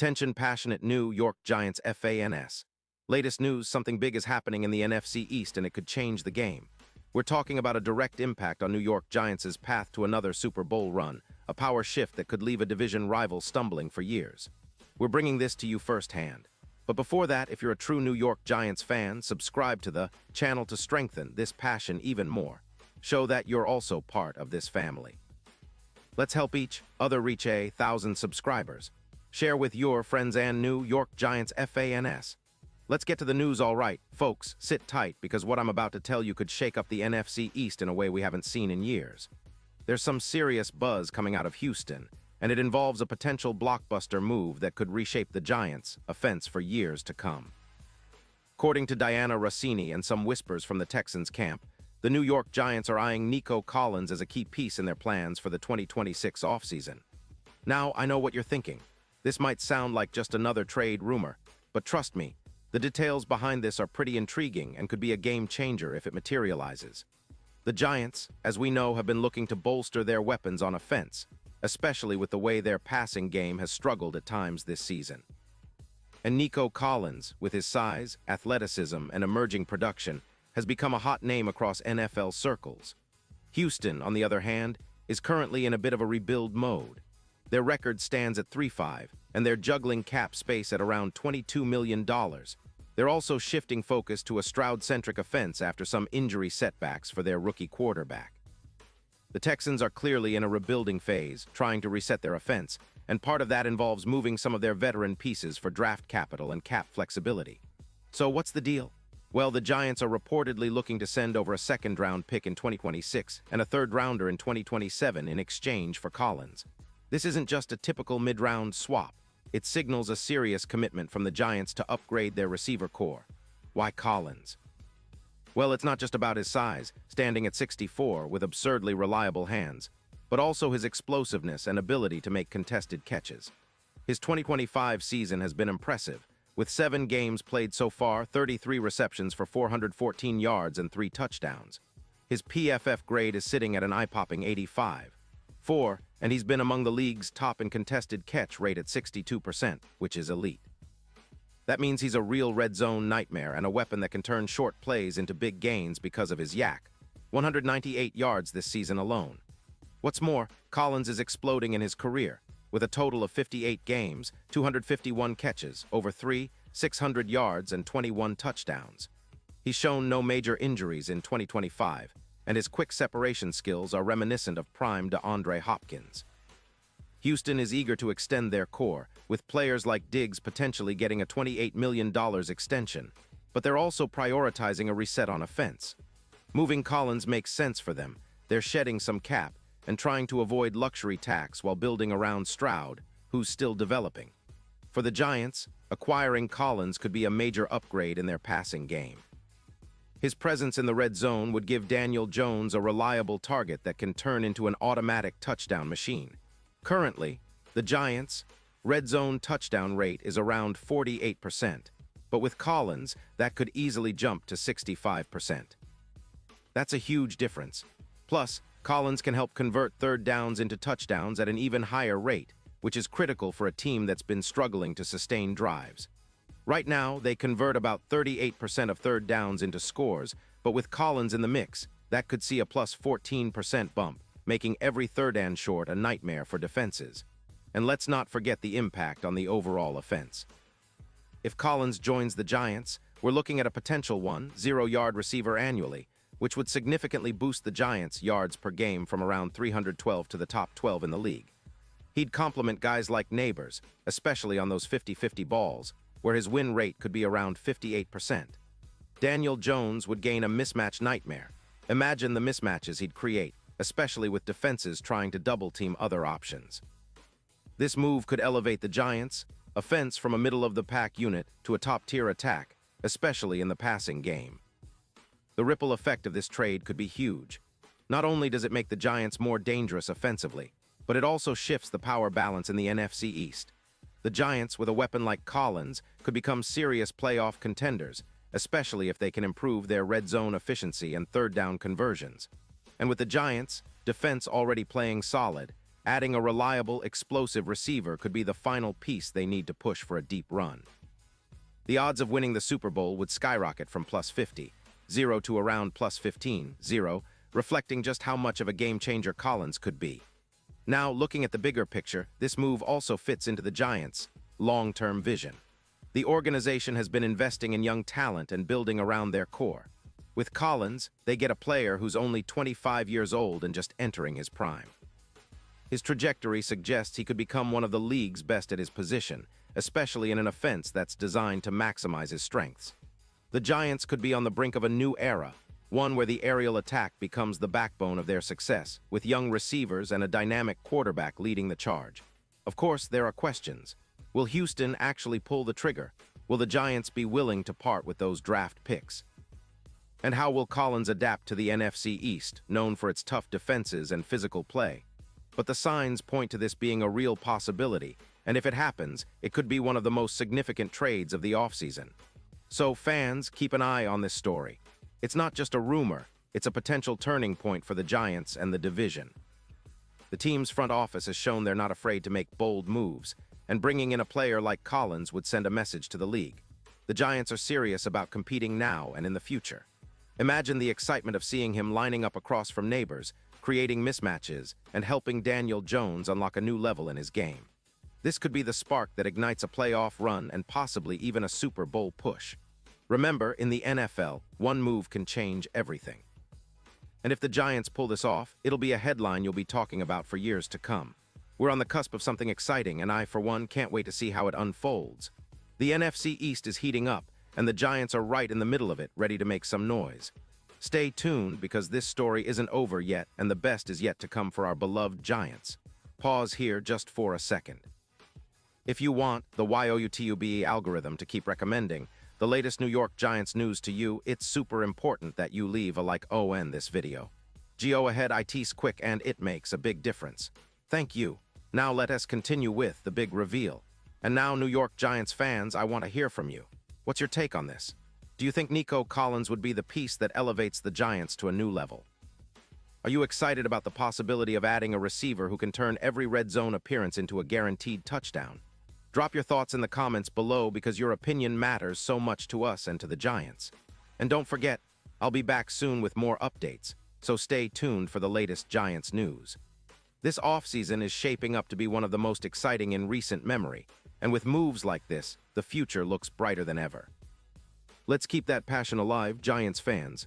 Attention passionate New York Giants fans. Latest news, something big is happening in the NFC East and it could change the game. We're talking about a direct impact on New York Giants' path to another Super Bowl run, a power shift that could leave a division rival stumbling for years. We're bringing this to you firsthand. But before that, if you're a true New York Giants fan, subscribe to the channel to strengthen this passion even more. Show that you're also part of this family. Let's help each other reach 1,000 subscribers. Share with your friends and New York Giants fans. Let's get to the news, all right. Folks, sit tight because what I'm about to tell you could shake up the NFC East in a way we haven't seen in years. There's some serious buzz coming out of Houston, and it involves a potential blockbuster move that could reshape the Giants' offense for years to come. According to Diana Rossini and some whispers from the Texans camp, the New York Giants are eyeing Nico Collins as a key piece in their plans for the 2026 offseason. Now, I know what you're thinking. This might sound like just another trade rumor, but trust me, the details behind this are pretty intriguing and could be a game changer if it materializes. The Giants, as we know, have been looking to bolster their weapons on offense, especially with the way their passing game has struggled at times this season. And Nico Collins, with his size, athleticism, and emerging production, has become a hot name across NFL circles. Houston, on the other hand, is currently in a bit of a rebuild mode. Their record stands at 3-5, and they're juggling cap space at around $22 million. They're also shifting focus to a Stroud-centric offense after some injury setbacks for their rookie quarterback. The Texans are clearly in a rebuilding phase, trying to reset their offense, and part of that involves moving some of their veteran pieces for draft capital and cap flexibility. So what's the deal? Well, the Giants are reportedly looking to send over a second-round pick in 2026 and a third-rounder in 2027 in exchange for Collins. This isn't just a typical mid-round swap. It signals a serious commitment from the Giants to upgrade their receiver core. Why Collins? Well, it's not just about his size, standing at 6'4" with absurdly reliable hands, but also his explosiveness and ability to make contested catches. His 2025 season has been impressive, with 7 games played so far, 33 receptions for 414 yards and 3 touchdowns. His PFF grade is sitting at an eye-popping 85.4, and he's been among the league's top in contested catch rate at 62%, which is elite. That means he's a real red zone nightmare and a weapon that can turn short plays into big gains because of his yak. 198 yards this season alone. What's more, Collins is exploding in his career, with a total of 58 games, 251 catches, over 600 yards, and 21 touchdowns. He's shown no major injuries in 2025, and his quick separation skills are reminiscent of prime DeAndre Hopkins. Houston is eager to extend their core, with players like Diggs potentially getting a $28 million extension, but they're also prioritizing a reset on offense. Moving Collins makes sense for them. They're shedding some cap and trying to avoid luxury tax while building around Stroud, who's still developing. For the Giants, acquiring Collins could be a major upgrade in their passing game. His presence in the red zone would give Daniel Jones a reliable target that can turn into an automatic touchdown machine. Currently, the Giants' red zone touchdown rate is around 48%, but with Collins, that could easily jump to 65%. That's a huge difference. Plus, Collins can help convert third downs into touchdowns at an even higher rate, which is critical for a team that's been struggling to sustain drives. Right now, they convert about 38% of third downs into scores, but with Collins in the mix, that could see a plus 14% bump, making every third and short a nightmare for defenses. And let's not forget the impact on the overall offense. If Collins joins the Giants, we're looking at a potential 0-yard receiver annually, which would significantly boost the Giants' yards per game from around 312 to the top 12 in the league. He'd complement guys like Neighbors, especially on those 50-50 balls, where his win rate could be around 58%. Daniel Jones would gain a mismatch nightmare. Imagine the mismatches he'd create, especially with defenses trying to double-team other options. This move could elevate the Giants' offense from a middle-of-the-pack unit to a top-tier attack, especially in the passing game. The ripple effect of this trade could be huge. Not only does it make the Giants more dangerous offensively, but it also shifts the power balance in the NFC East. The Giants, with a weapon like Collins, could become serious playoff contenders, especially if they can improve their red zone efficiency and third down conversions. And with the Giants' defense already playing solid, Adding a reliable, explosive receiver could be the final piece they need to push for a deep run. The odds of winning the Super Bowl would skyrocket from +50, 0 to around +15, 0, reflecting just how much of a game-changer Collins could be. Now, looking at the bigger picture, this move also fits into the Giants' long-term vision. The organization has been investing in young talent and building around their core. With Collins, they get a player who's only 25 years old and just entering his prime. His trajectory suggests he could become one of the league's best at his position, especially in an offense that's designed to maximize his strengths. The Giants could be on the brink of a new era, one where the aerial attack becomes the backbone of their success, with young receivers and a dynamic quarterback leading the charge. Of course, there are questions. Will Houston actually pull the trigger? Will the Giants be willing to part with those draft picks? And how will Collins adapt to the NFC East, known for its tough defenses and physical play? But the signs point to this being a real possibility, and if it happens, it could be one of the most significant trades of the offseason. So fans, keep an eye on this story. It's not just a rumor, it's a potential turning point for the Giants and the division. The team's front office has shown they're not afraid to make bold moves, and bringing in a player like Collins would send a message to the league. The Giants are serious about competing now and in the future. Imagine the excitement of seeing him lining up across from neighbors, creating mismatches, and helping Daniel Jones unlock a new level in his game. This could be the spark that ignites a playoff run and possibly even a Super Bowl push. Remember, in the NFL, one move can change everything. And if the Giants pull this off, it'll be a headline you'll be talking about for years to come. We're on the cusp of something exciting, and I, for one, can't wait to see how it unfolds. The NFC East is heating up, and the Giants are right in the middle of it, ready to make some noise. Stay tuned, because this story isn't over yet, and the best is yet to come for our beloved Giants. Pause here just for a second. If you want the YouTube algorithm to keep recommending the latest New York Giants news to you, it's super important that you leave a like on this video. Go ahead, it's quick and it makes a big difference. Thank you. Now let us continue with the big reveal. And now, New York Giants fans, I want to hear from you. What's your take on this? Do you think Nico Collins would be the piece that elevates the Giants to a new level? Are you excited about the possibility of adding a receiver who can turn every red zone appearance into a guaranteed touchdown? Drop your thoughts in the comments below, because your opinion matters so much to us and to the Giants. And don't forget, I'll be back soon with more updates, so stay tuned for the latest Giants news. This offseason is shaping up to be one of the most exciting in recent memory, and with moves like this, the future looks brighter than ever. Let's keep that passion alive, Giants fans.